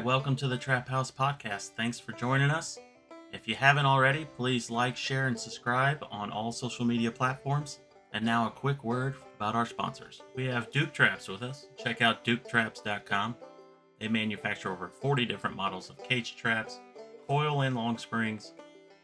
Welcome to the Trap House Podcast. Thanks for joining us. If you haven't already, please like, share, and subscribe on all social media platforms. And now a quick word about our sponsors. We have Duke Traps with us. Check out duketraps.com. They manufacture over 40 different models of cage traps, coil and long springs,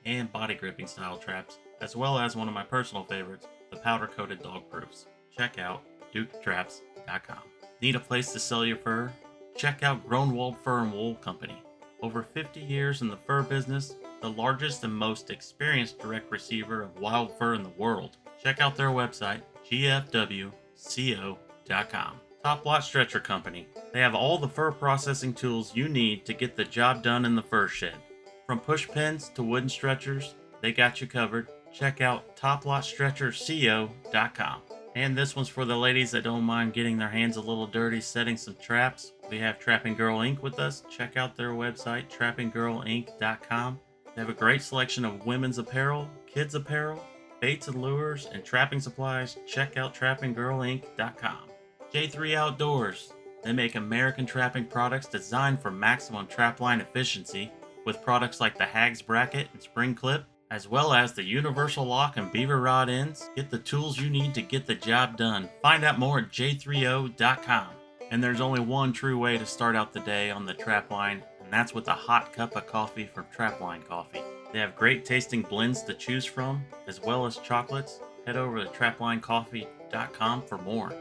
and body gripping style traps, as well as one of my personal favorites, the powder-coated dog proofs. Check out duketraps.com. Need a place to sell your fur? Check out Groenwald Fur and Wool Company. Over 50 years in the fur business, the largest and most experienced direct receiver of wild fur in the world. Check out their website, gfwco.com. Top Lot Stretcher Company. They have all the fur processing tools you need to get the job done in the fur shed. From push pins to wooden stretchers, they got you covered. Check out toplotstretcherco.com. And this one's for the ladies that don't mind getting their hands a little dirty setting some traps. We have Trapping Girl Inc. with us. Check out their website, trappinggirlinc.com. They have a great selection of women's apparel, kids apparel, baits and lures, and trapping supplies. Check out trappinggirlinc.com. J3 Outdoors. They make American trapping products designed for maximum trapline efficiency with products like the Hags Bracket and Spring Clip, as well as the Universal Lock and Beaver Rod ends. Get the tools you need to get the job done. Find out more at j3o.com. And there's only one true way to start out the day on the trapline, and that's with a hot cup of coffee from Trapline Coffee. They have great tasting blends to choose from, as well as chocolates. Head over to traplinecoffee.com for more.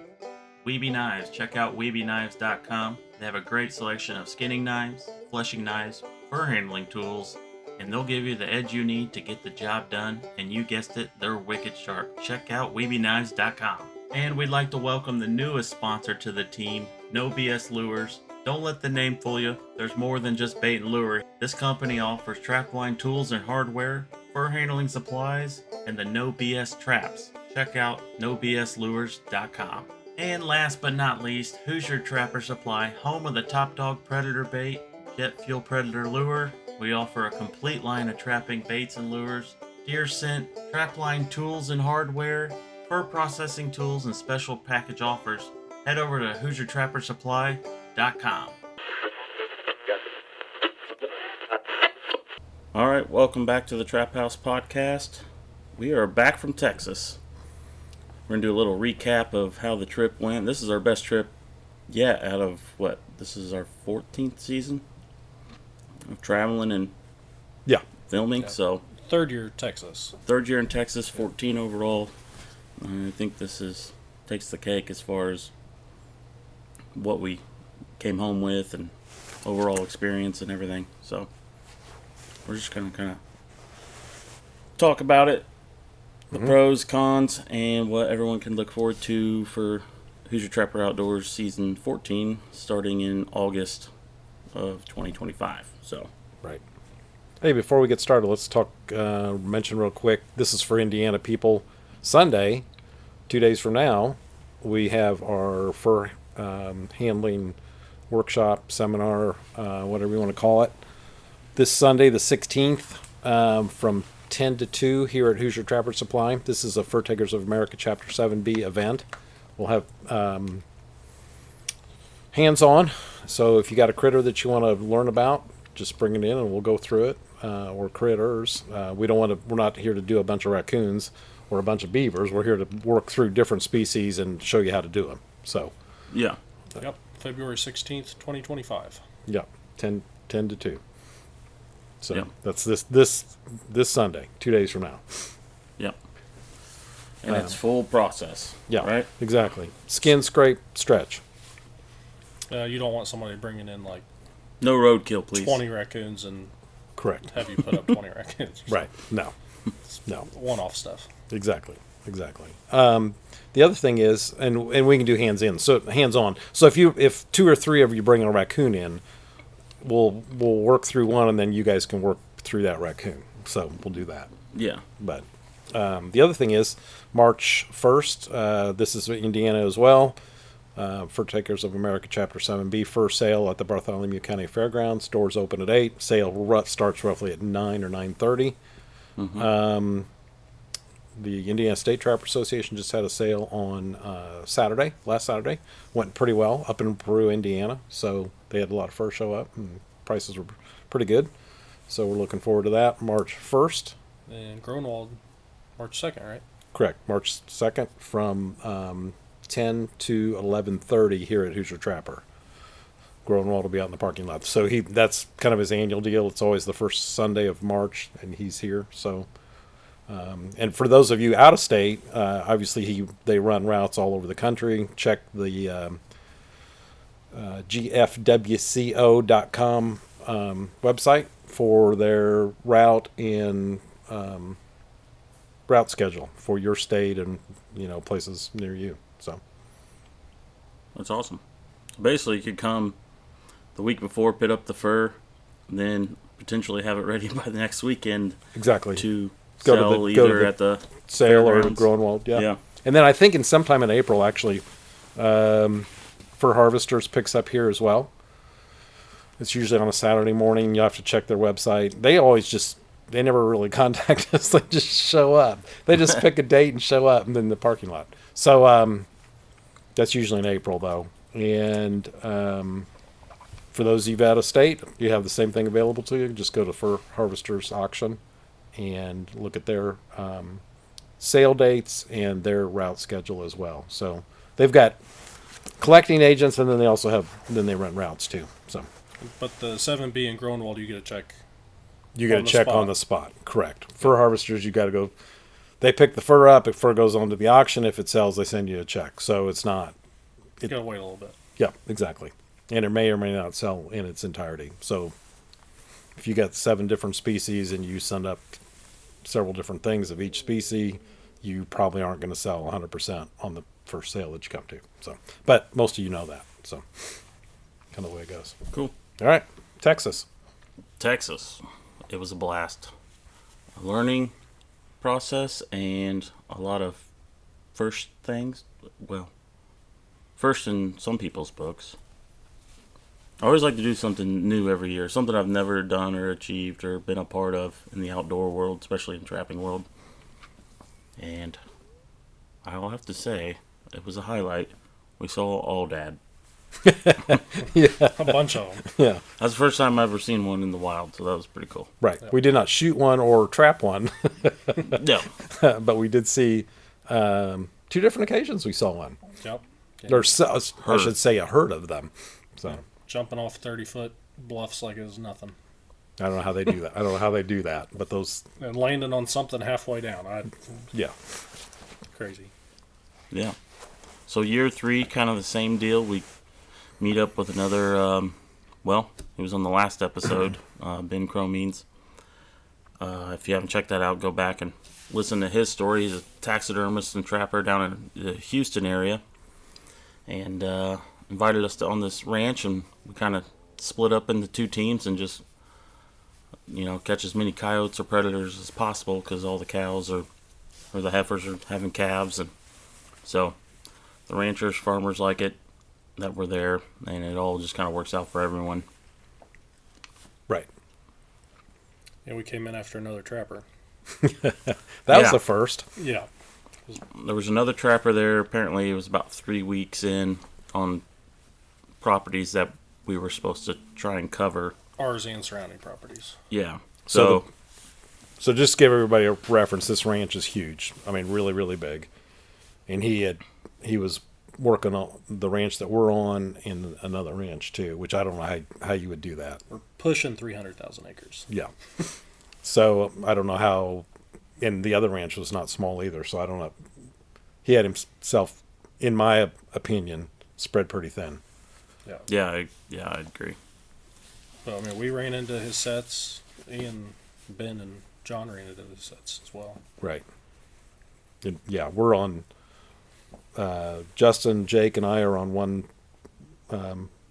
Weeby Knives. Check out weebyknives.com. They have a great selection of skinning knives, fleshing knives, fur handling tools, and they'll give you the edge you need to get the job done, and you guessed it, they're wicked sharp. Check out weebyknives.com. And we'd like to welcome the newest sponsor to the team, No BS Lures. Don't let the name fool you. There's more than just bait and lure. This company offers trapline tools and hardware, fur handling supplies, and the No BS traps. Check out nobslures.com. And last but not least, Hoosier Trapper Supply, home of the Top Dog Predator Bait, Jet Fuel Predator Lure. We offer a complete line of trapping baits and lures, deer scent, trapline tools and hardware, fur processing tools, and special package offers. Head over to HoosierTrapperSupply.com. All right, welcome back to the Trap House Podcast. We are back from Texas. We're going to do a little recap of how the trip went. This is our best trip yet out of what? This is our 14th season of traveling and filming. Yeah. So Third year Texas. 14 overall. I think this takes the cake as far as what we came home with and overall experience and everything. So we're just going to kind of talk about it, the pros, cons, and what everyone can look forward to for Hoosier Trapper Outdoors Season 14 starting in August of 2025. So right. Hey, before we get started, let's mention real quick, this is for Indiana people. Sunday, 2 days from now, we have our fur handling workshop, seminar, whatever you want to call it. This Sunday, the 16th, from 10 to 2 here at Hoosier Trapper Supply. This is a Fur Takers of America Chapter 7B event. We'll have hands-on. So if you got a critter that you want to learn about, just bring it in and we'll go through it. Or critters. We're not here to do a bunch of raccoons or a bunch of beavers. We're here to work through different species and show you how to do them. So, yeah. Yep. February 16th, 2025. Yeah. 10 to 2. So Yep. that's this Sunday, 2 days from now. Yep. And it's full process. Yeah. Right? Exactly. Skin, scrape, stretch. You don't want somebody bringing in like No roadkill, please. 20 raccoons and Correct. have you put up 20 raccoons. Right. No. One-off stuff. Exactly. The other thing is, and we can do hands-on. So if 2 or 3 of you bring a raccoon in, we'll work through one, and then you guys can work through that raccoon. So we'll do that. Yeah. But the other thing is, March 1st, this is Indiana as well. Fur Takers of America Chapter 7B fur sale at the Bartholomew County Fairgrounds. Doors open at 8. Sale starts roughly at 9 or 9:30. The Indiana State Trapper Association just had a sale on last Saturday. Went pretty well up in Peru, Indiana. So they had a lot of fur show up. And prices were pretty good. So we're looking forward to that. March 1st. And Gronwald, March 2nd, right? Correct. March 2nd from 10 to 11:30 here at Hoosier Trapper. Groenwald will be out in the parking lot. So that's kind of his annual deal. It's always the first Sunday of March, and he's here. So, and for those of you out of state, obviously they run routes all over the country. Check the gfwco.com website for their route and route schedule for your state and places near you. So That's awesome. Basically, you could come the week before, pit up the fur, and then potentially have it ready by the next weekend exactly to Go to sell the- either at the sale or fairgrounds. Groenwald, yeah. Yeah. And then I think in sometime in April, actually, Fur Harvesters picks up here as well. It's usually on a Saturday morning. You have to check their website. They never really contact us. They just show up. They just pick a date and show up in the parking lot. So that's usually in April, though. And for those of you out of state, you have the same thing available to you. Just go to Fur Harvesters Auction and look at their sale dates and their route schedule as well. So they've got collecting agents, and then they run routes too. So But the 7B in Gronwald, you get a check. you got to On the check spot. on the spot. Correct. Fur harvesters, you got to go. They pick the fur up. If fur goes on to the auction, if it sells, they send you a check. So it's not. You gotta wait a little bit. Yeah, exactly. And it may or may not sell in its entirety. So if you got 7 different species and you send up several different things of each species, you probably aren't going to sell 100% on the first sale that you come to. So, but most of you know that. So kind of the way it goes. Cool. All right, Texas. Texas. It was a blast. A learning process and a lot of first things. Well, first in some people's books. I always like to do something new every year, something I've never done or achieved or been a part of in the outdoor world, especially in trapping world. And I'll have to say, it was a highlight. We saw Aldad. A bunch of them. Yeah, That's the first time I've ever seen one in the wild, so that was pretty cool. right. We did not shoot one or trap one, No. but we did see 2 different occasions we saw one. Yep. Yeah. There's, I should say, a herd of them. So Jumping off 30-foot bluffs like it was nothing. I don't know how they do that. I don't know how they do that, but those, And landing on something halfway down. yeah. Crazy. Yeah. So year 3, kind of the same deal. We meet up with another, he was on the last episode, Ben Cromines. If you haven't checked that out, go back and listen to his story. He's a taxidermist and trapper down in the Houston area. And invited us on this ranch, and we kind of split up into 2 teams and just, catch as many coyotes or predators as possible because all the cows or the heifers are having calves. And so the ranchers, farmers like it that were there, and it all just kind of works out for everyone. Right. And we came in after another trapper. That was Yeah. the first. Yeah. There was another trapper there. Apparently, it was about 3 weeks in on properties that we were supposed to try and cover. Ours and surrounding properties. Yeah. So So just to give everybody a reference, this ranch is huge. I mean, really, really big. And he was working on the ranch that we're on and another ranch too, which I don't know how you would do that. We're pushing 300,000 acres. Yeah. So I don't know how, and the other ranch was not small either. So I don't know. He had himself, in my opinion, spread pretty thin. Yeah. yeah, I agree. But, I mean, we ran into his sets. Ian, Ben, and John ran into his sets as well. Right. And yeah, we're on. Justin, Jake, and I are on one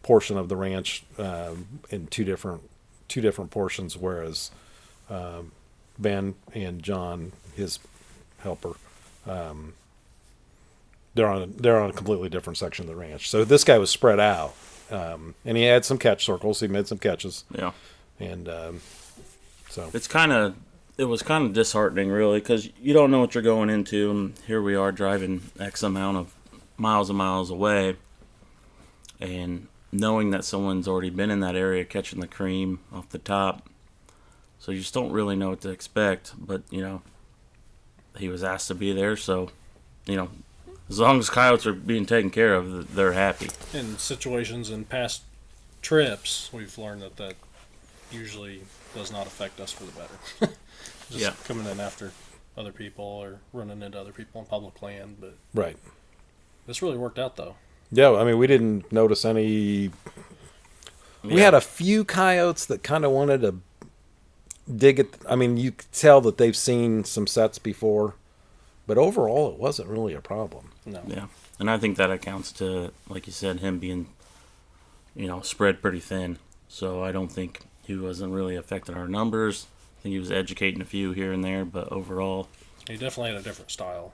portion of the ranch in two different portions, whereas Ben and John, his helper, they're on a completely different section of the ranch. So this guy was spread out, and he had some catch circles. He made some catches, Yeah. and so It was kind of disheartening, really, because you don't know what you're going into, and here we are driving X amount of miles and miles away, and knowing that someone's already been in that area catching the cream off the top. So you just don't really know what to expect. But, he was asked to be there. So, as long as coyotes are being taken care of, they're happy. In situations in past trips, we've learned that usually does not affect us for the better. Just coming in after other people or running into other people on public land. But Right. this really worked out, though. Yeah, I mean, we didn't notice any. We had a few coyotes that kind of wanted to dig it. I mean, you could tell that they've seen some sets before, but overall, it wasn't really a problem. No. Yeah. And I think that accounts to, like you said, him being, spread pretty thin. So I don't think he wasn't really affecting our numbers. I think he was educating a few here and there, but overall, He definitely had a different style.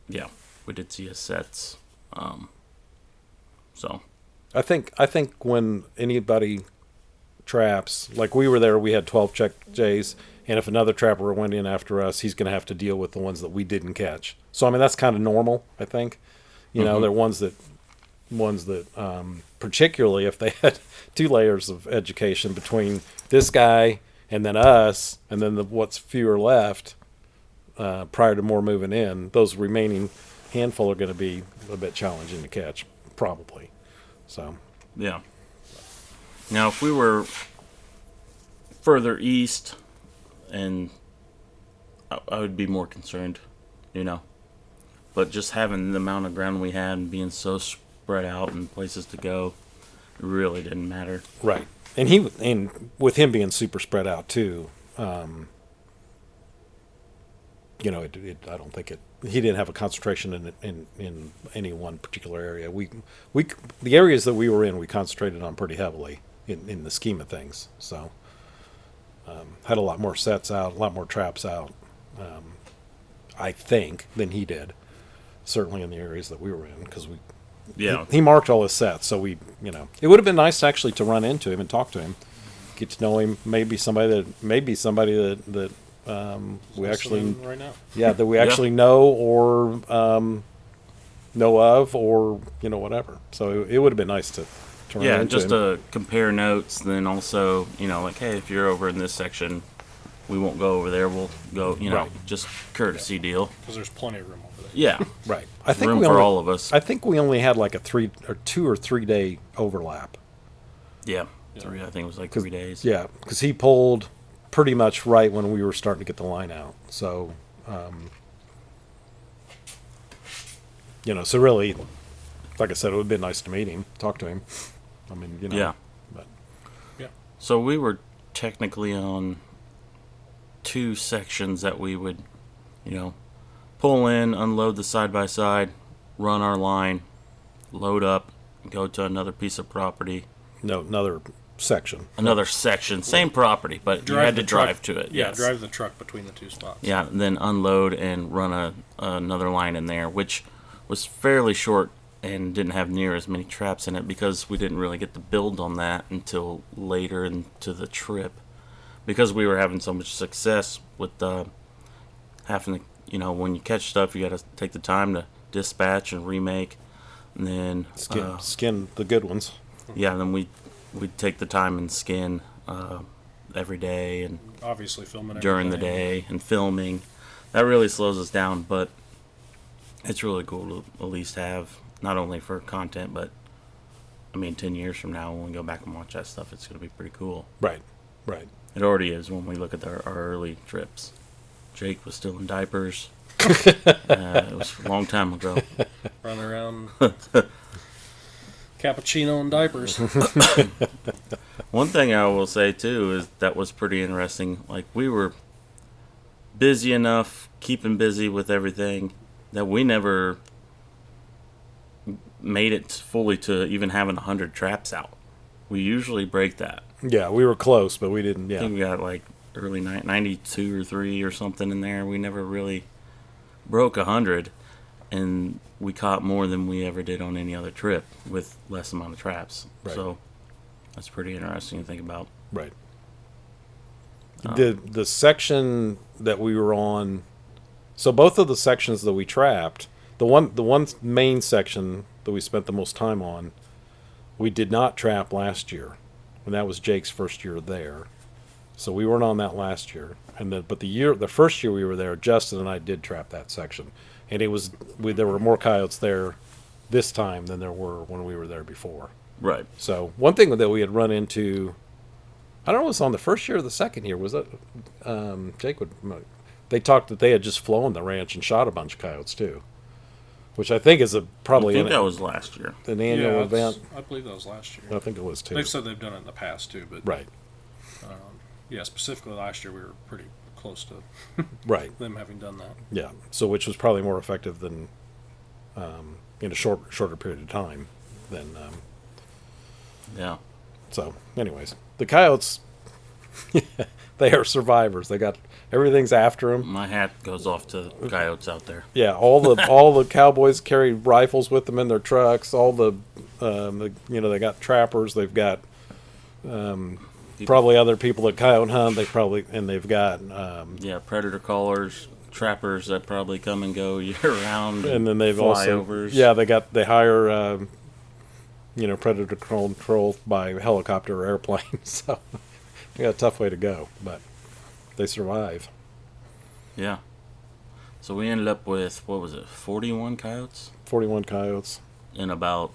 yeah, we did see his sets. So I think when anybody traps, like we were there, we had 12 check Jays, and if another trapper went in after us, he's going to have to deal with the ones that we didn't catch. So I mean, that's kind of normal. I think, there are ones that particularly if they had 2 layers of education between this guy and then us, and then what's fewer left prior to more moving in, those remaining handful are going to be a bit challenging to catch, probably. So, yeah. Now, if we were further east, and I would be more concerned, But just having the amount of ground we had and being so spread out and places to go, it really didn't matter. right. And with him being super spread out too, I don't think he didn't have a concentration in any one particular area. The areas that we were in, we concentrated on pretty heavily in the scheme of things. So, had a lot more sets out, a lot more traps out, I think, than he did. Certainly in the areas that we were in, because he marked all his sets. So it would have been nice actually to run into him and talk to him, get to know him. Maybe somebody that we actually right now. Yeah, that we actually know or know of, or whatever. So it would have been nice to run into just him. to compare notes. Then also, like, hey, if you're over in this section, we won't go over there. We'll go, Right. just courtesy deal. Because there's plenty of room over there. Yeah, Right. I think room we for only, all of us. I think we only had like a 2 or 3 day overlap. Yeah, I think it was like 3 days. Yeah, because he pulled pretty much right when we were starting to get the line out. So, so really, like I said, it would have been nice to meet him, talk to him. I mean, Yeah. But So we were technically on 2 sections that we would, pull in, unload the side by side, run our line, load up, go to another piece of property, no, another section. another section, same property, but you had to drive to it. Yeah, yes. drive the truck between the 2 spots. Yeah, then unload and run another line in there, which was fairly short and didn't have near as many traps in it because we didn't really get to build on that until later into the trip, because we were having so much success with having to, when you catch stuff, you got to take the time to dispatch and remake, and then Skin the good ones. yeah, then we'd take the time and skin every day and Obviously filming during the everything. day and filming. That really slows us down, but it's really cool to at least have, not only for content, but 10 years from now when we go back and watch that stuff, it's going to be pretty cool. Right. It already is when we look at our early trips. Jake was still in diapers. It was a long time ago. Running around cappuccino and diapers. One thing I will say too is that was pretty interesting. Like, we were busy enough, keeping busy with everything, that we never made it fully to even having 100 traps out. We usually break that. Yeah, we were close, but we didn't. I Yeah. think we got like early 92 or 3 or something in there. We never really broke 100, and we caught more than we ever did on any other trip with less amount of traps. Right. So that's pretty interesting to think about. Right. The section that we were on, so both of the sections that we trapped, the one main section that we spent the most time on We did not trap last year, and that was Jake's first year there. So we weren't on that last year. But the first year we were there, Justin and I did trap that section, and there were more coyotes there this time than there were when we were there before. Right. So one thing that we had run into, I don't know, it was on the first year or the second year. Was that Jake would? They talked that they had just flown the ranch and shot a bunch of coyotes too, which I think is probably I think that was last year. an annual event. I believe that was last year. I think it was too. They've said they've done it in the past too, but Right, yeah, specifically last year we were pretty close to right, them having done that. yeah. So which was probably more effective than in a shorter period of time than. Yeah. So, anyways, the coyotes, they are survivors. They got everything's after them. My hat goes off to the coyotes out there. Yeah, all the cowboys carry rifles with them in their trucks. All they got trappers. They've got probably other people that coyote hunt. They've got Yeah, predator callers, trappers that probably come and go year round. and then they've flyovers. also they hire predator control by helicopter or airplane. So they got a tough way to go, but they survive. Yeah. So we ended up with, what was it, 41 coyotes 41 coyotes. in about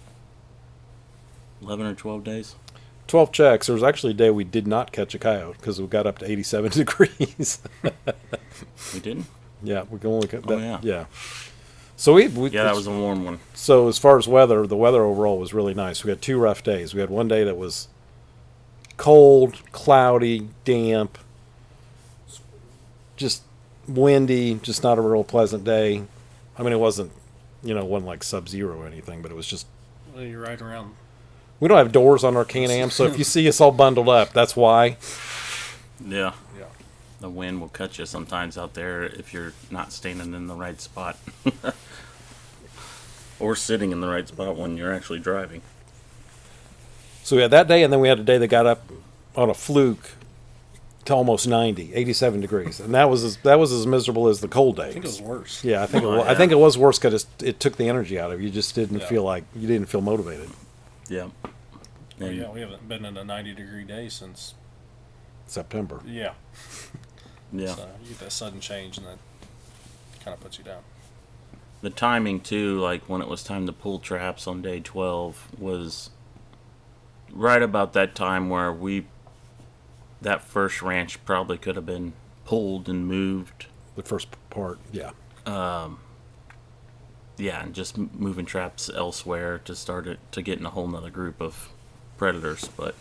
11 or 12 days? 12 checks. There was actually a day we did not catch a coyote because we got up to 87 degrees. We didn't? Yeah, we can only Oh, yeah. yeah. So we Yeah, that was a warm one. So as far as weather, the weather overall was really nice. We had 2 rough days. We had one day that was cold, cloudy, damp, just windy, just not a real pleasant day. I mean, it wasn't like sub-zero or anything, but it was just. Well, you're right around. We don't have doors on our Can-Am, so if you see us all bundled up, that's why. Yeah. Yeah. The wind will cut you sometimes out there if you're not standing in the right spot. Or sitting in the right spot when you're actually driving. So we had that day, and then we had a day that got up on a fluke to almost 90, 87 degrees, and that was as miserable as the cold days. I think it was worse. Yeah, I think Oh, I think it was worse because it took the energy out of you. You just didn't Yeah. feel like you didn't feel motivated. Yeah. Well, And yeah, we haven't been in a 90-degree day since. September. Yeah. yeah. So you get that sudden change, and that kind of puts you down. The timing too, like when it was time to pull traps on day 12, was right about that time where that first ranch probably could have been pulled and moved. The first part, yeah. Yeah, and just moving traps elsewhere to start it to get in a whole nother group of predators. But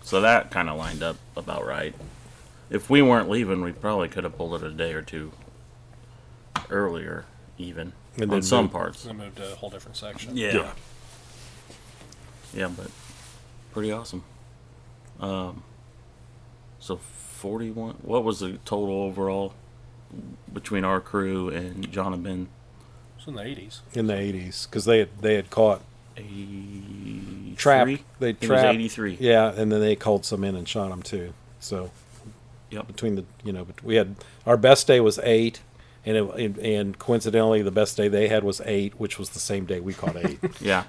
so that kind of lined up about right. If we weren't leaving, we probably could have pulled it a day or two earlier, even And on then some moved- parts. They moved to a whole different section. Yeah. Yeah, but pretty awesome. So 41. What was the total overall between our crew and John and Ben? It's in the 80s. In the 80s, because they had caught 83? trapped. They It was trapped 83. Yeah, and then they called some in and shot them too. So Yep. between we had our best day was 8, and coincidentally the best day they had was 8, which was the same day we caught 8. Yeah.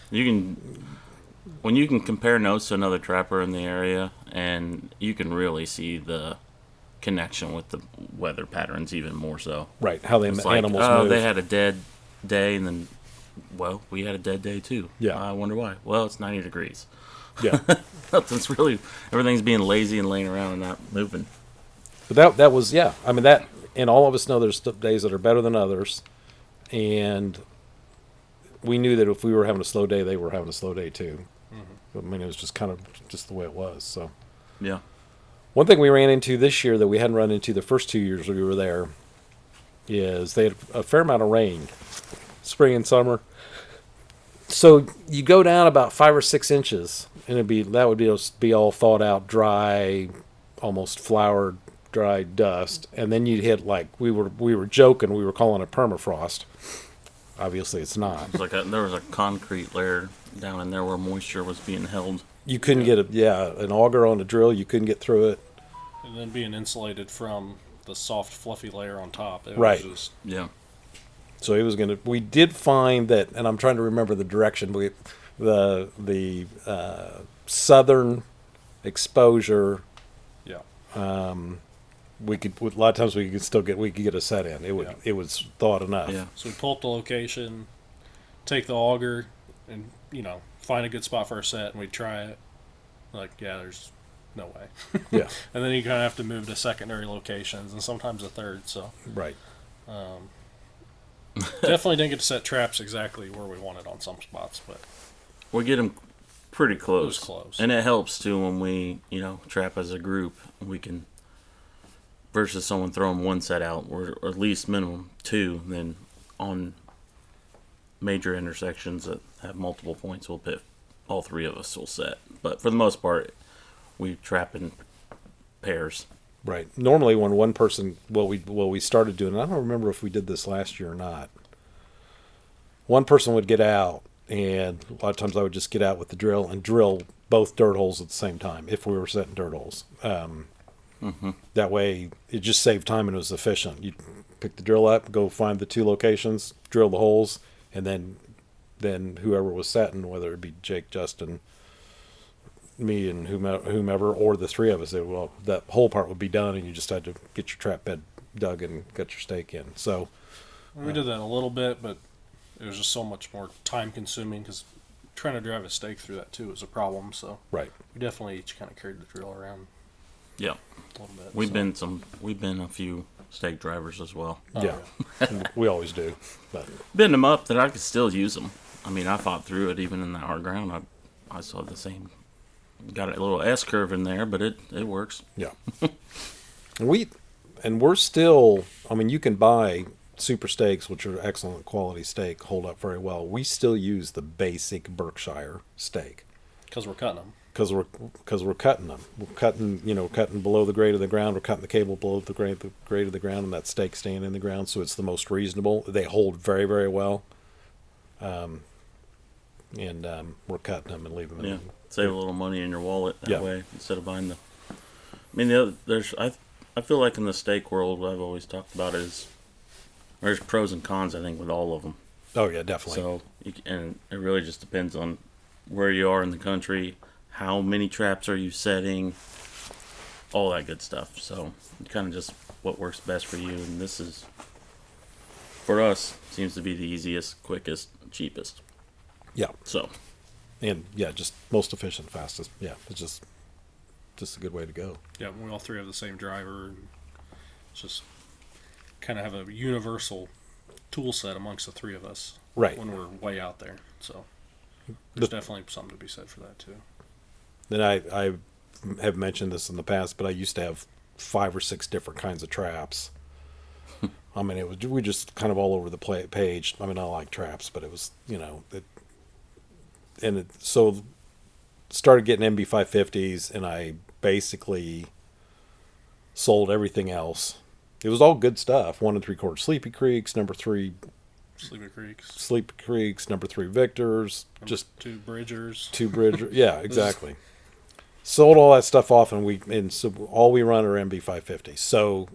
When you can compare notes to another trapper in the area, and you can really see the connection with the weather patterns even more so. Right, how the It's like, animals oh, move. they had a dead day, and then, well, we had a dead day too. Yeah. I wonder why. Well, it's 90 degrees. Yeah. Nothing's really, everything's being lazy and laying around and not moving. But that was, yeah. I mean, that, and all of us know there's days that are better than others. And we knew that if we were having a slow day, they were having a slow day too. I mean, it was just kind of just the way it was. So Yeah. one thing we ran into this year that we hadn't run into the first 2 years we were there is they had a fair amount of rain, spring and summer. So you go down about 5 or 6 inches, and that would be all thawed out, dry, almost flowered, dry dust, and then you'd hit, like, we were joking, we were calling it permafrost. Obviously, it's not. It's like there was a concrete layer down in there where moisture was being held. You couldn't get an auger on a drill. You couldn't get through it. And then being insulated from the soft, fluffy layer on top. It Right. Was just, Yeah. So it was we did find that, and I'm trying to remember the direction. the southern exposure. Yeah. We could a lot of times we could get a set in. It was thought enough. Yeah. So we pull up the location, take the auger, and find a good spot for our set, and we try it. Like, yeah, there's no way. Yeah. And then you kind of have to move to secondary locations, and sometimes a third. So Right. definitely didn't get to set traps exactly where we wanted on some spots, but We get them pretty close. it was close. And it helps too when we, trap as a group. We can, versus someone throwing one set out, or at least minimum two, then on major intersections that have multiple points, we'll pit all three of us will set. But for the most part, we trap in pairs. Right. Normally, when one person, we started doing, I don't remember if we did this last year or not. One person would get out, and a lot of times I would just get out with the drill and drill both dirt holes at the same time if we were setting dirt holes. That way, it just saved time and it was efficient. You pick the drill up, go find the two locations, drill the holes, and then whoever was setting, whether it be Jake, Justin, me, and whomever, or the three of us, that whole part would be done, and you just had to get your trap bed dug and get your stake in. So We did that a little bit, but it was just so much more time consuming because trying to drive a stake through that too is a problem. So right, we definitely each kind of carried the drill around Yeah. a little bit. We've so. been a few stake drivers as well. yeah, and we always do. But Bend them up that I could still use them. I mean, I fought through it even in the hard ground. I saw the same. Got a little S curve in there, but it works. yeah, we're still. I mean, you can buy super stakes, which are excellent quality steak, hold up very well. We still use the basic Berkshire steak Because we're cutting them. because we're cutting them. We're cutting below the grade of the ground. We're cutting the cable below the grade of the ground, and that stake staying in the ground. So it's the most reasonable. They hold very, very well. We're cutting them and leaving them. Yeah, save a little money in your wallet that Yeah. way instead of buying the. I mean, I feel like in the steak world, what I've always talked about is there's pros and cons. I think with all of them. Oh yeah, definitely. So and it really just depends on where you are in the country, how many traps are you setting, all that good stuff. So kind of just what works best for you, and this is for us seems to be the easiest, quickest, cheapest. Yeah, So and yeah, just most efficient, fastest. Yeah, it's just a good way to go. Yeah, we all three have the same driver. And it's just kind of have a universal tool set amongst the three of us. Right. When we're way out there. So there's definitely something to be said for that too. And I have mentioned this in the past, but I used to have 5 or 6 different kinds of traps. I mean, we just kind of all over the page. I mean, I like traps, but it was so started getting MB550s, and I basically sold everything else. It was all good stuff. 1 3/4 Sleepy Creeks, number 3 Sleepy Creeks, number 3 Victors, number just 2 Bridgers. 2 Bridger. Yeah, exactly. Sold all that stuff off, and so all we run are MB550s. So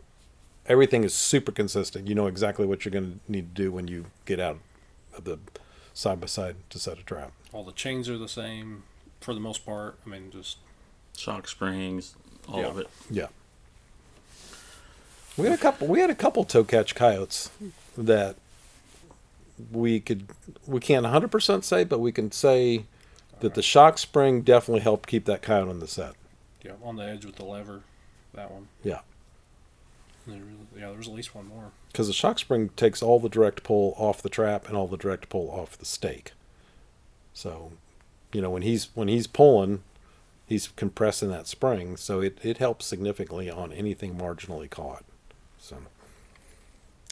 everything is super consistent. You know exactly what you're going to need to do when you get out of the side by side to set a trap. All the chains are the same for the most part. I mean, just shock springs, all Yeah. of it. Yeah. We had a couple toe catch coyotes that we can't 100% say, but we can say that the shock spring definitely helped keep that coyote on the set. yeah, on the edge with the lever, that one. Yeah. There was at least one more. Because the shock spring takes all the direct pull off the trap and all the direct pull off the stake. So, when he's pulling, he's compressing that spring, so it helps significantly on anything marginally caught. So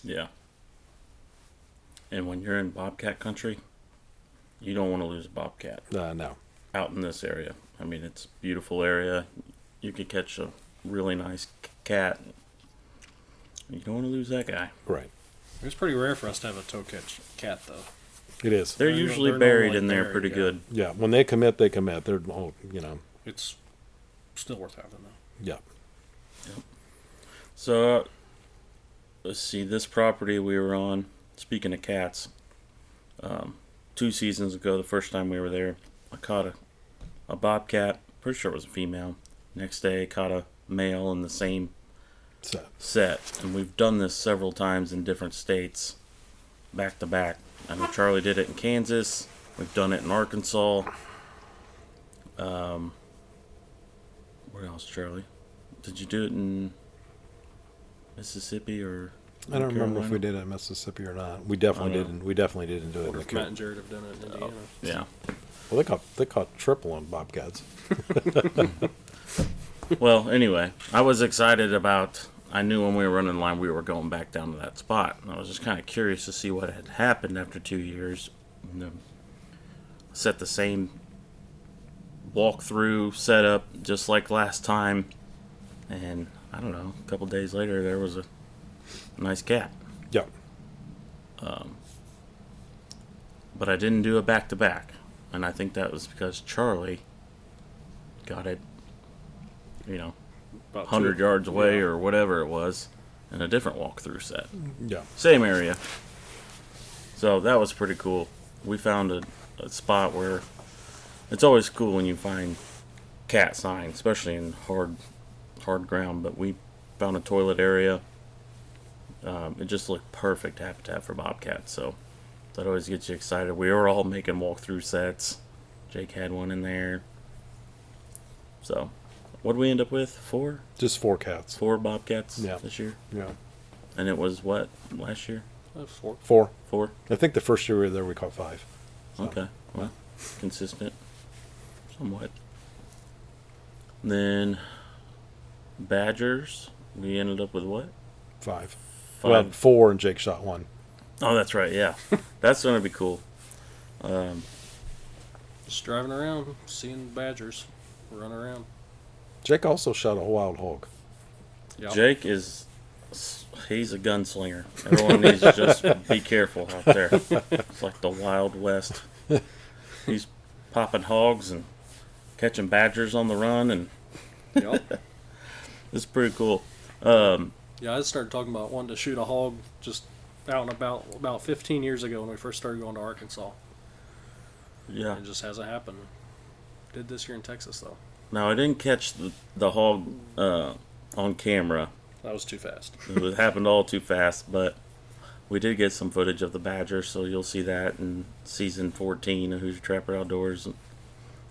Yeah. And when you're in bobcat country, you don't want to lose a bobcat no. out in this area. I mean, it's a beautiful area. You could catch a really nice cat. You don't want to lose that guy. Right. It's pretty rare for us to have a toe catch cat, though. It is. They're They're usually normally buried in there buried, pretty yeah. good. Yeah. When they commit, they commit. They're It's still worth having, though. yeah. So, let's see. This property we were on, speaking of cats, 2 seasons ago, the first time we were there, I caught a bobcat. Pretty sure it was a female. Next day, I caught a male in the same set. And we've done this several times in different states, back to back. I know Charlie did it in Kansas. We've done it in Arkansas. Where else, Charlie? Did you do it in Mississippi or? I don't remember if we did it in Mississippi or not. We definitely didn't. We definitely didn't do it in the Matt Coop. and Jared have done it in Indiana. Yeah. Well, they caught triple on bobcats. Well, anyway, I was excited about. I knew when we were running the line, we were going back down to that spot. And I was just kind of curious to see what had happened after 2 years. Set the same walkthrough setup just like last time, and I don't know. A couple days later, there was a nice cat. Yep. But I didn't do a back to back, and I think that was because Charlie got it, About 100 two. yards away Yeah. or whatever it was, in a different walkthrough set. Yeah. Same area. So that was pretty cool. We found a spot where it's always cool when you find cat sign, especially in hard ground. But we found a toilet area. It just looked perfect habitat for bobcats. So that always gets you excited. We were all making walkthrough sets. Jake had one in there. So what did we end up with? 4? Just 4 cats. 4 bobcats Yeah. this year. Yeah. And it was what last year? 4. 4. 4. I think the first year we were there, we caught 5. So, Okay, well, consistent, somewhat. Then badgers, we ended up with what? 5. 5. Well, 4 and Jake shot 1. Oh, that's right. Yeah, that's gonna be cool. Just driving around, seeing badgers run around. Jake also shot a wild hog. Yep. Jake he's a gunslinger. Everyone needs to just be careful out there. It's like the Wild West. He's popping hogs and catching badgers on the run, and Yep. it's pretty cool. Yeah, I started talking about wanting to shoot a hog just out and about 15 years ago when we first started going to Arkansas. Yeah. It just hasn't happened. Did this year in Texas though. Now I didn't catch the hog on camera. That was too fast. It happened all too fast, but we did get some footage of the badger, so you'll see that in season 14 of Who's Your Trapper Outdoors. And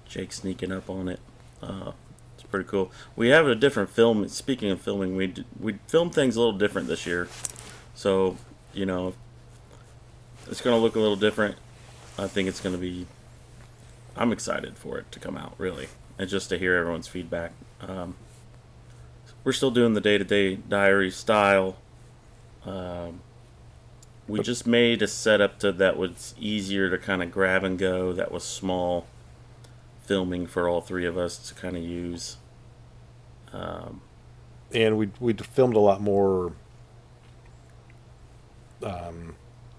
Jake sneaking up on it. It's pretty cool. We have a different film. Speaking of filming, we filmed things a little different this year, so it's going to look a little different. I think it's going to be. I'm excited for it to come out, really, and just to hear everyone's feedback. We're still doing the day-to-day diary style. We just made a setup that was easier to kind of grab and go. That was small filming for all 3 of us to kind of use. And we filmed a lot more.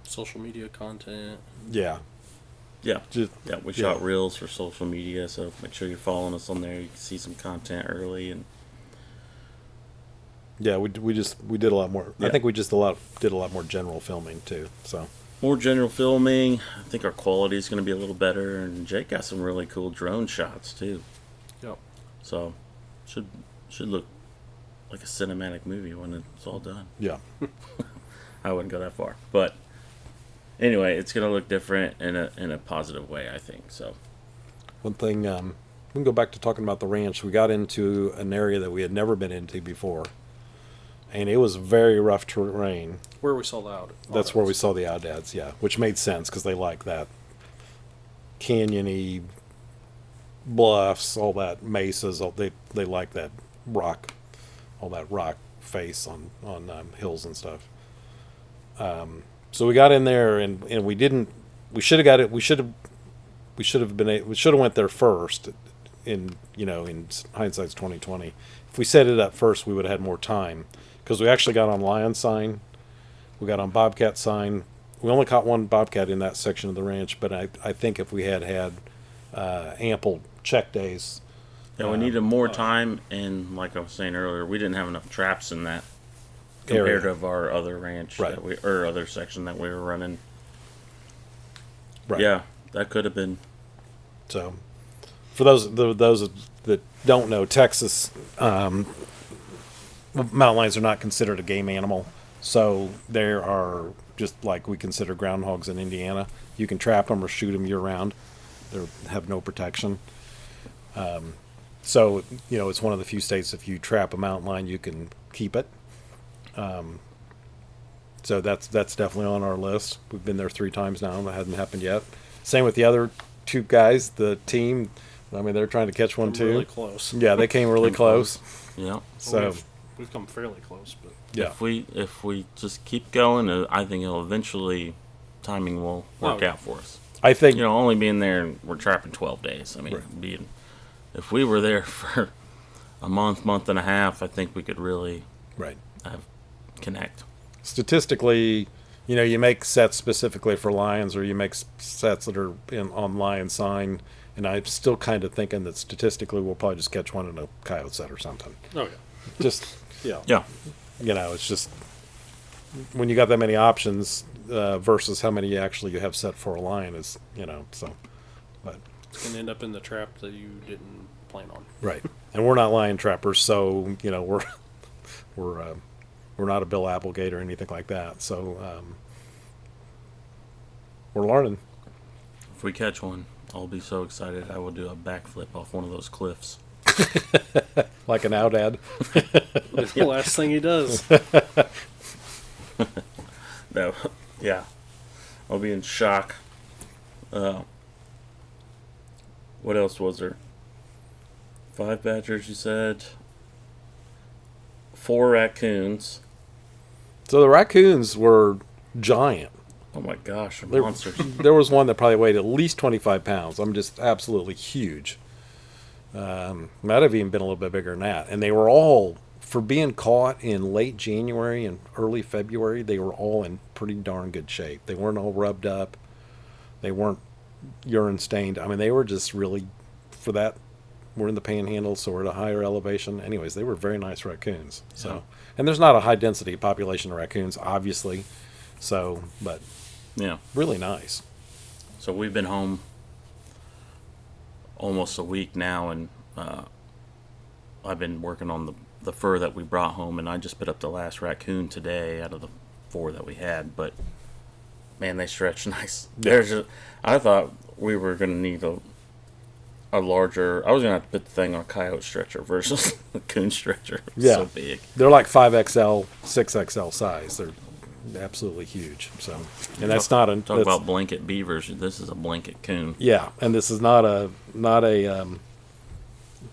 Social media content. Yeah. Yeah, Just, yeah. We shot reels for social media, so make sure you're following us on there. You can see some content early, and yeah, we did a lot more. Yeah. I think we just did a lot more general filming too. So more general filming. I think our quality is going to be a little better, and Jake got some really cool drone shots too. Yep. So should look like a cinematic movie when it's all done. yeah, I wouldn't go that far, but anyway, it's going to look different in a positive way, I think. So one thing we can go back to talking about the ranch. We got into an area that we had never been into before, and it was very rough terrain. Where we saw the out. That's where we saw the Audads, yeah, which made sense because they like that canyony bluffs, all that mesas. They like that rock, all that rock face on hills and stuff. So we got in there and we didn't. We should have got it. We should have went there first. In hindsight's 2020. If we set it up first, we would have had more time because we actually got on lion sign. We got on bobcat sign. We only caught 1 bobcat in that section of the ranch, but I think if we had ample check days. yeah, we needed more time, and like I was saying earlier, we didn't have enough traps in that compared Area. to our other ranch Right. or other section that we were running. Right. Yeah, that could have been. So, for those that don't know, Texas mountain lions are not considered a game animal. So there are, just like we consider groundhogs in Indiana, you can trap them or shoot them year round. They have no protection. So it's one of the few states, if you trap a mountain lion, you can keep it. So that's definitely on our list. We've been there 3 times now, and it hasn't happened yet. Same with the other 2 guys, the team. I mean, they're trying to catch one too. Really close. Yeah, they came really close. Yeah. So We've come fairly close, but yeah, If we just keep going, I think it'll eventually timing will work out for us. I think Only being there, we're trapping 12 days. I mean, Right. if we were there for a month and a half, I think we could really right. connect. Statistically, you make sets specifically for lions, or you make sets that are on lion sign. And I'm still kind of thinking that statistically we'll probably just catch one in a coyote set or something. oh yeah. Just yeah, Yeah. it's just when you got that many options versus how many you actually have set for a lion is so. But It's gonna end up in the trap that you didn't plan on. right, and we're not lion trappers, so we're not a Bill Applegate or anything like that. So we're learning. If we catch one, I'll be so excited. I will do a backflip off one of those cliffs. Like an out ad. It's the last thing he does. No, yeah, I'll be in shock. What else was there? 5 badgers, you said. 4 raccoons. So the raccoons were giant. Oh my gosh, they're There- monsters. There was one that probably weighed at least 25 pounds. I'm just absolutely huge. Might have even been a little bit bigger than that. And they were all, for being caught in late January and early February, they were all in pretty darn good shape. They weren't all rubbed up. They weren't urine stained. I mean, they were just really, for that, we're in the Panhandle, so we're at a higher elevation. Anyways, they were very nice raccoons. So, Yeah. and there's not a high density population of raccoons, obviously. So, but Yeah. really nice. So we've been home almost a week now, and I've been working on the fur that we brought home, and I just put up the last raccoon today out of the 4 that we had. But man, they stretch nice. I thought we were going to need a larger. I was going to have to put the thing on a coyote stretcher versus a coon stretcher. It's Yeah. so big. They're like 5XL, 6XL size. They're absolutely huge. So, and that's not a Talk about blanket beavers. This is a blanket coon. yeah. And this is not a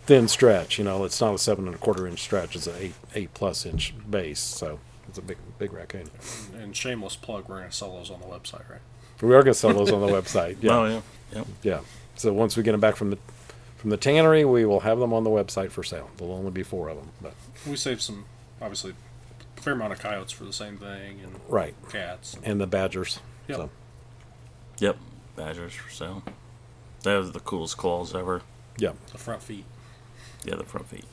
thin stretch. It's not a 7 1/4 inch stretch. It's an 8+ inch base. So it's a big raccoon. And shameless plug, we're gonna sell those on the website, right? We are going to sell those on the website. Yeah, Oh yeah. Yep. yeah. So once we get them back from the tannery, we will have them on the website for sale. There'll only be 4 of them, but We saved some, obviously, a fair amount of coyotes for the same thing, and right. cats. And the badgers. Yep. So Yep. Badgers for sale. That was the coolest claws ever. yeah. The front feet. Yeah, the front feet.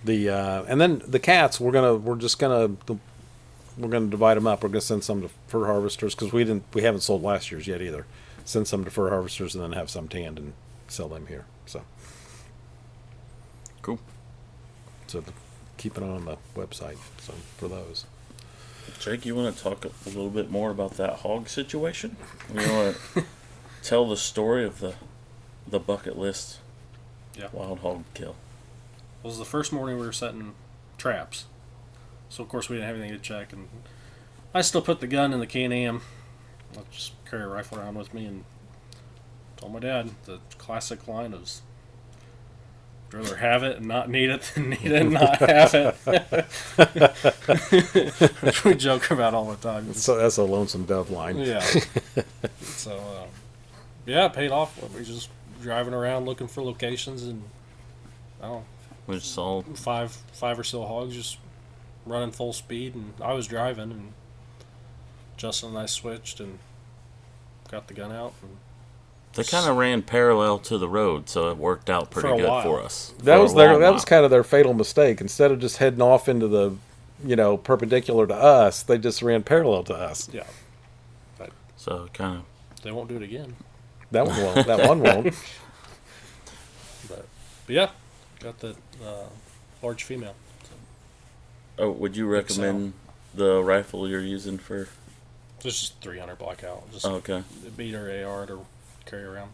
The and then the cats, we're gonna divide them up. We're gonna send some to fur harvesters because we haven't sold last year's yet either. Send some to fur harvesters and then have some tanned and sell them here. So Cool. keep it on the website. So for those. Jake, you want to talk a little bit more about that hog situation? You want to tell the story of the bucket list Yeah. wild hog kill? It was the first morning we were setting traps, so of course we didn't have anything to check, and I still put the gun in the Can-Am. I just carry a rifle around with me, and told my dad the classic line is, "I'd rather have it and not need it than need it and not have it." Which we joke about all the time. So that's a lonesome dove line. Yeah. So, yeah, it paid off. We just driving around looking for locations, and I don't know, We just saw. five or so hogs just running full speed, and I was driving, and Justin and I switched and got the gun out. And They kind of ran parallel to the road, so it worked out pretty For a good while. for us. That For a was long that was while. kind of their fatal mistake. Instead of just heading off into the perpendicular to us, they just ran parallel to us. yeah, So kind they won't do it again. That one won't. That one won't. But yeah, got the large female. Oh, would you recommend the rifle you're using for? It's just 300 blackout. Just Okay. beat her AR to carry around.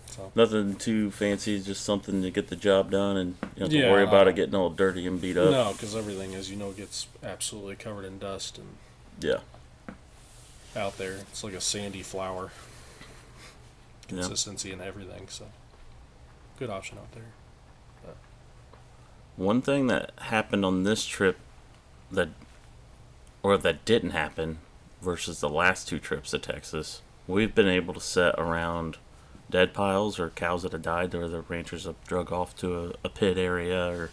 So Nothing too fancy, just something to get the job done, and you don't have to Yeah, worry about no. it getting all dirty and beat up. no, because everything, as you know, gets absolutely covered in dust and Yeah. out there. It's like a sandy flour Yeah. consistency and everything. So good option out there. One thing that happened on this trip that didn't happen versus the last two trips to Texas, we've been able to set around dead piles or cows that have died, or the ranchers have drug off to a pit area, or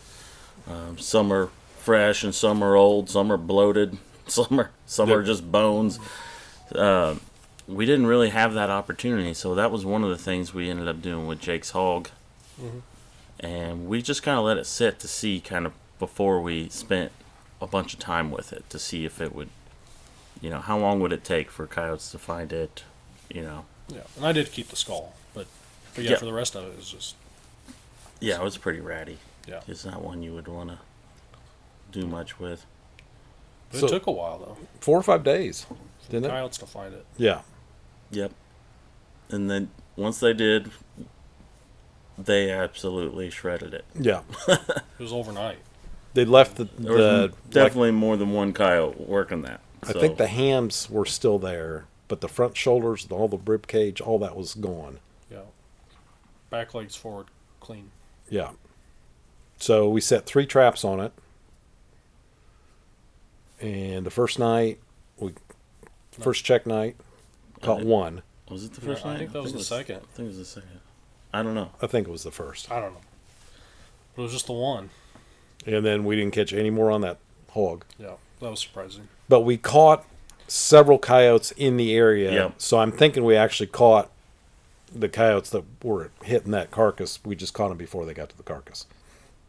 some are fresh and some are old, some are bloated, some are just bones. We didn't really have that opportunity, so that was one of the things we ended up doing with Jake's hog. And we just kind of let it sit to see kind of before we spent a bunch of time with it to see if it would, how long would it take for coyotes to find it, Yeah, and I did keep the skull, but yeah, Yeah. for the rest of it, it was just Yeah, it was pretty ratty. yeah. It's not one you would want to do much with. But So- it took a while though 4 or 5 days, for didn't the it? coyotes to find it. Yeah. Yep. And then once they did, they absolutely shredded it. Yeah. It was overnight. They left the There was like, definitely more than one coyote working that. I So, think the hams were still there, but the front shoulders, all the rib cage, all that was gone. Yeah, back legs forward, clean. Yeah. So we set 3 traps on it. And the first night, first check night, caught it- one. was it the No, first I night? think that was the it second. I think it was the second. I don't know. I think it was the first. I don't know. But it was just the one. And then we didn't catch any more on that hog. Yeah, that was surprising. But we caught several coyotes in the area. Yep. So I'm thinking we actually caught the coyotes that were hitting that carcass. We just caught them before they got to the carcass.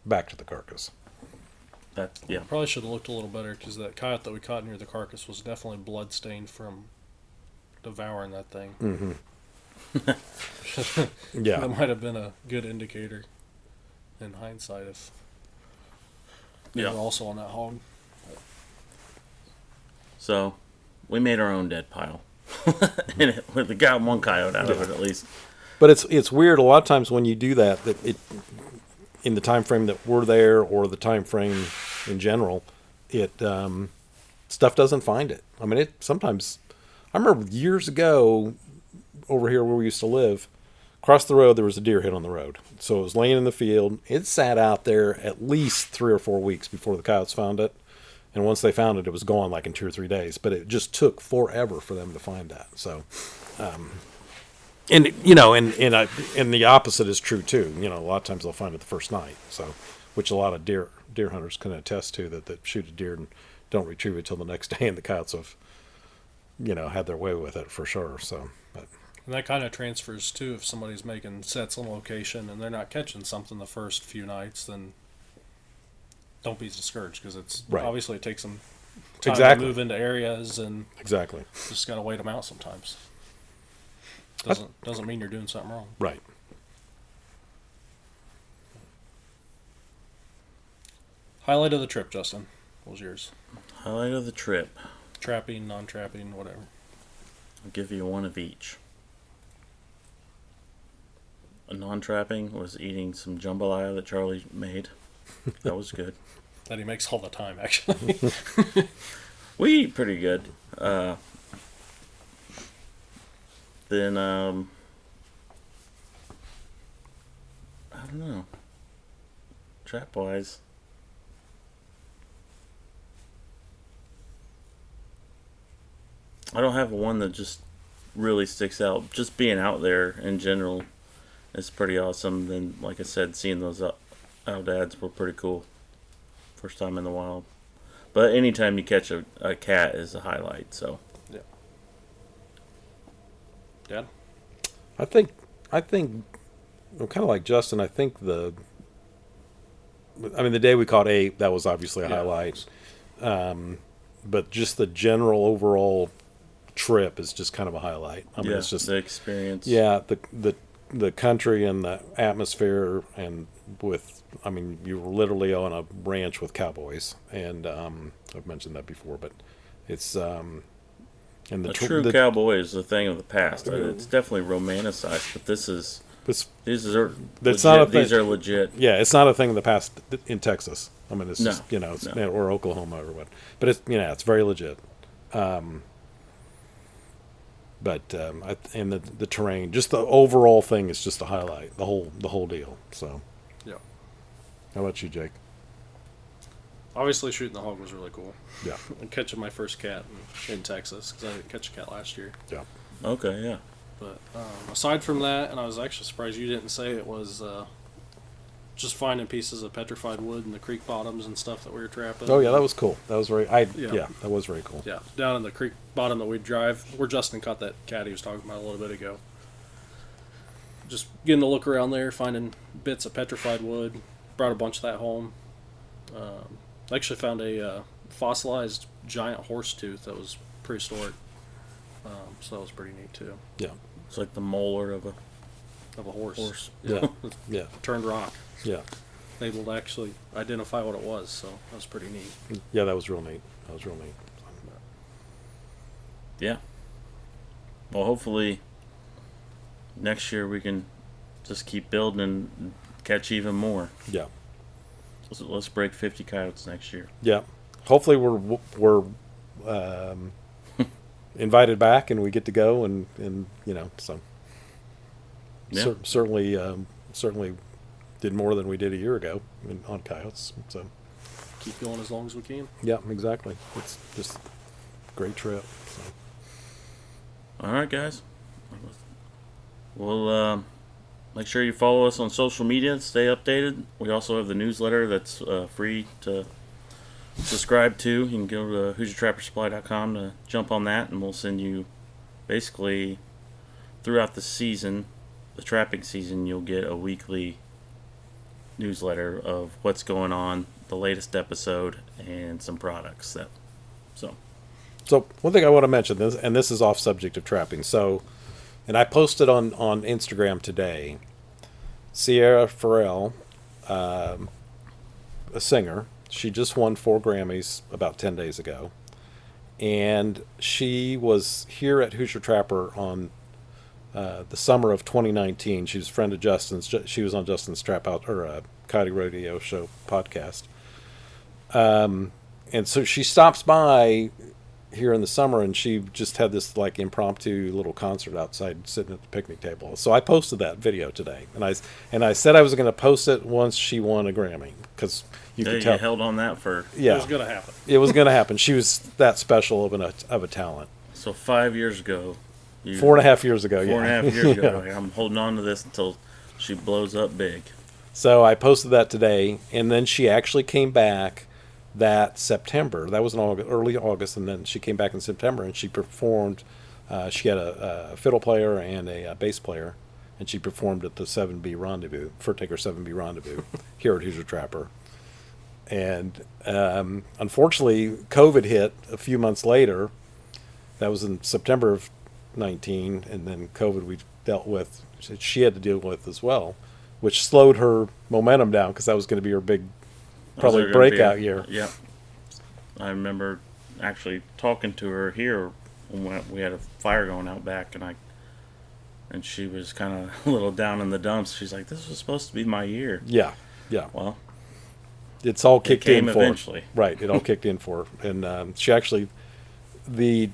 Back to the carcass. Yeah. Probably should have looked a little better because that coyote that we caught near the carcass was definitely blood stained from devouring that thing. Yeah. That might have been a good indicator in hindsight if they Yeah. were also on that hog. So we made our own dead pile. And we got one coyote out of it at least. But it's weird a lot of times when you do that it in the time frame that we're there or the time frame in general, it stuff doesn't find it. I mean, it sometimes. I remember years ago over here where we used to live, across the road there was a deer hit on the road. So it was laying in the field. It sat out there at least 3 or 4 weeks before the coyotes found it. And once they found it, it was gone like in 2 or 3 days. But it just took forever for them to find that. So, and the opposite is true too. A lot of times they'll find it the first night. So, which a lot of deer hunters can attest to that shoot a deer and don't retrieve it till the next day, and the coyotes have, had their way with it for sure. So, but And that kind of transfers too. If somebody's making sets on location and they're not catching something the first few nights, then don't be discouraged because it's Right. obviously it takes them time Exactly. to move into areas and exactly just got to wait them out sometimes. Doesn't mean you're doing something wrong. right. Highlight of the trip, Justin. What was yours? Highlight of the trip. Trapping, non-trapping, whatever. I'll give you one of each. A non-trapping was eating some jambalaya that Charlie made. That was good. That he makes all the time, actually. We eat pretty good. Then I don't know. Trap wise, I don't have one that just really sticks out. Just being out there in general is pretty awesome. Then, like I said, seeing those dads were pretty cool. First time in the wild. But anytime you catch a cat is a highlight. So Yeah. Dad? I think I'm kind of like Justin. I think the day we caught 8, that was obviously a Yeah. highlight. But just the general overall trip is just kind of a highlight. I mean, yeah, it's just the experience. yeah, the country and the atmosphere, and with, I mean, you're literally on a ranch with cowboys, and I've mentioned that before, but it's and A true cowboy is a thing of the past. It's definitely romanticized, but these are That's legit. not a thing. These are legit. yeah, it's not a thing of the past in Texas. I mean, it's No, just, it's, no. or Oklahoma or what, but it's, it's very legit. And the terrain, just the overall thing is just a highlight. The whole deal. So, Yeah. how about you, Jake? Obviously, shooting the hog was really cool. Yeah, And catching my first cat in Texas, because I didn't catch a cat last year. yeah, Okay, yeah. But aside from that, and I was actually surprised you didn't say it, was just finding pieces of petrified wood in the creek bottoms and stuff that we were trapping. Oh yeah, that was cool. That was very. Yeah. That was very cool. Yeah, down in the creek bottom that we drive, where Justin caught that cat he was talking about a little bit ago. Just getting to look around there, finding bits of petrified wood. Brought a bunch of that home. I actually found a fossilized giant horse tooth that was prehistoric. So that was pretty neat too. Yeah, It's like the molar of a Of a horse. horse. yeah, yeah, Turned rock. yeah, Able to actually identify what it was, so that was pretty neat. yeah. That was real neat. That was real neat. Yeah. Well, hopefully next year we can just keep building and catch even more. Yeah, Let's break 50 coyotes next year. yeah. Hopefully we're invited back and we get to go and so Yeah. certainly did more than we did a year ago on coyotes. So Keep going as long as we can. yeah, exactly. It's just a great trip. So. All right, guys. We'll make sure you follow us on social media and stay updated. We also have the newsletter that's free to subscribe to. You can go to HoosierTrapperSupply.com to jump on that, and we'll send you basically throughout the season, the trapping season, you'll get a weekly newsletter of what's going on, the latest episode, and some products. So one thing I want to mention, this is off subject of trapping. So, and I posted on Instagram today, Sierra Farrell, a singer. She just won 4 Grammys about 10 days ago, and she was here at Hoosier Trapper on the summer of 2019. She was a friend of Justin's. She was on Justin's Trap Out or Coyote Rodeo Show podcast, and so she stops by here in the summer, and she just had this like impromptu little concert outside, sitting at the picnic table. So I posted that video today, and I said I was going to post it once she won a Grammy, because you could tell. You held on that for Yeah, It was going to happen. it was going to happen. She was that special of a talent. so 5 years ago. 4.5 years ago. Four yeah. and a half years Yeah. ago. I'm holding on to this until she blows up big. So I posted that today, and then she actually came back that September. That was in early August, and then she came back in September, and she performed. She had a fiddle player and a bass player, and she performed at the 7B Rendezvous, Fur Taker 7B Rendezvous, here at Hoosier Trapper. And unfortunately, COVID hit a few months later. That was in September of 19, and then COVID we dealt with. She had to deal with as well, which slowed her momentum down, because that was going to be her big, probably Those are gonna be breakout year. Yeah. I remember actually talking to her here when we had a fire going out back, and she was kind of a little down in the dumps. She's like, "This was supposed to be my year." Yeah, yeah. Well, It's all kicked came in for her. eventually. Right, it all kicked in for her. And she actually, the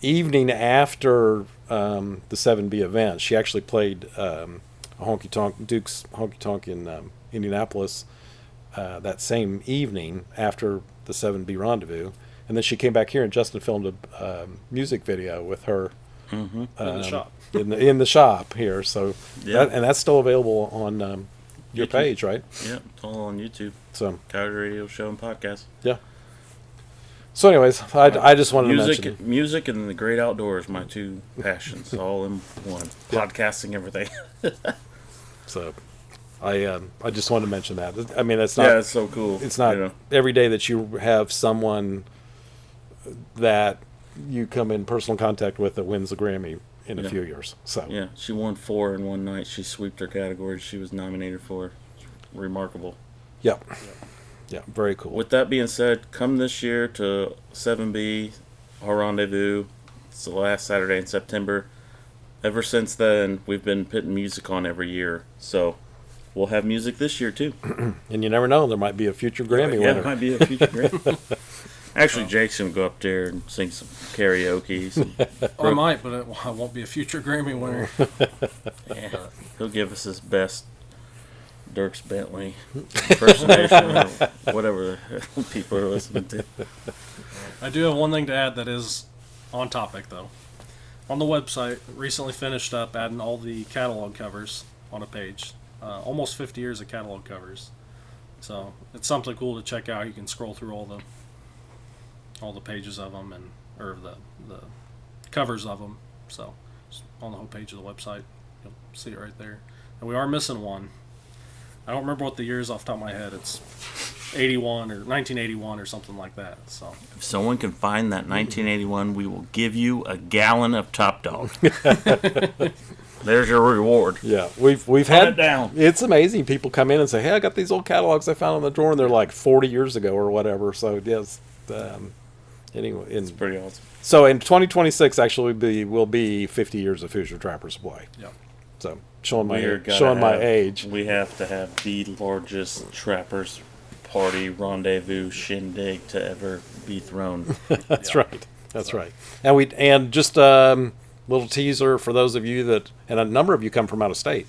evening after the 7B event, she actually played Duke's Honky Tonk in Indianapolis that same evening after the 7B Rendezvous. And then she came back here, and Justin filmed a music video with her In the shop. in the shop here. So Yeah. that's still available on your YouTube. page, right? Yeah, it's all on YouTube. So Coyote Radio Show and Podcast. yeah. So, anyways, I just wanted to mention. Music and the great outdoors, my two passions, all in one. Yeah. Podcasting, everything. So, I just wanted to mention that. I mean, it's not. Yeah, it's so cool. It's not you know. every day that you have someone that you come in personal contact with that wins the Grammy in a Yeah. few years. So Yeah, she won 4 in one night. She swept her category she was nominated for. Remarkable. yep. Yeah, very cool. With that being said, come this year to 7B, our rendezvous. It's the last Saturday in September. Ever since then, we've been putting music on every year. So we'll have music this year, too. And you never know, there might be a future Grammy Yeah, winner. it might be a future Grammy. Actually, Jake's going to go up there and sing some karaoke. Or I might, but I won't be a future Grammy winner. Yeah, he'll give us his best Dirks Bentley impersonation or whatever the hell people are listening to. I do have one thing to add that is on topic, though. On the website, recently finished up adding all the catalog covers on a page. Almost 50 years of catalog covers. So it's something cool to check out. You can scroll through all the pages of them or the covers of them. So it's on the whole page of the website, you'll see it right there. And we are missing one. I don't remember what the year is off the top of my head. It's 81 or 1981 or something like that. So If someone can find that 1981, we will give you a gallon of Top Dog. There's your reward. Yeah, we've Put had it down. It's amazing. People come in and say, "Hey, I got these old catalogs I found in the drawer, and they're like 40 years ago or whatever." So yes, anyway, It's pretty awesome. so in 2026 actually will be 50 years of Hoosier Trappers Play. yeah. So showing We're my gonna showing my have- age. We have to have the largest trappers party rendezvous shindig to ever be thrown. That's right. That's right. And just little teaser for those of you that, and a number of you come from out of state.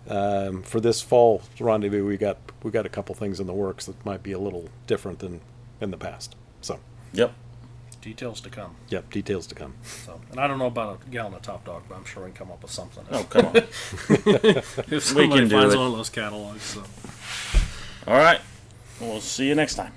For this fall rendezvous, we got a couple things in the works that might be a little different than in the past. So, Yep. Details to come. yep, details to come. So, and I don't know about a gallon of Top Dog, but I'm sure we can come up with something. Oh, come on. If somebody can do finds it. one of those catalogs. So. All right. We'll see you next time.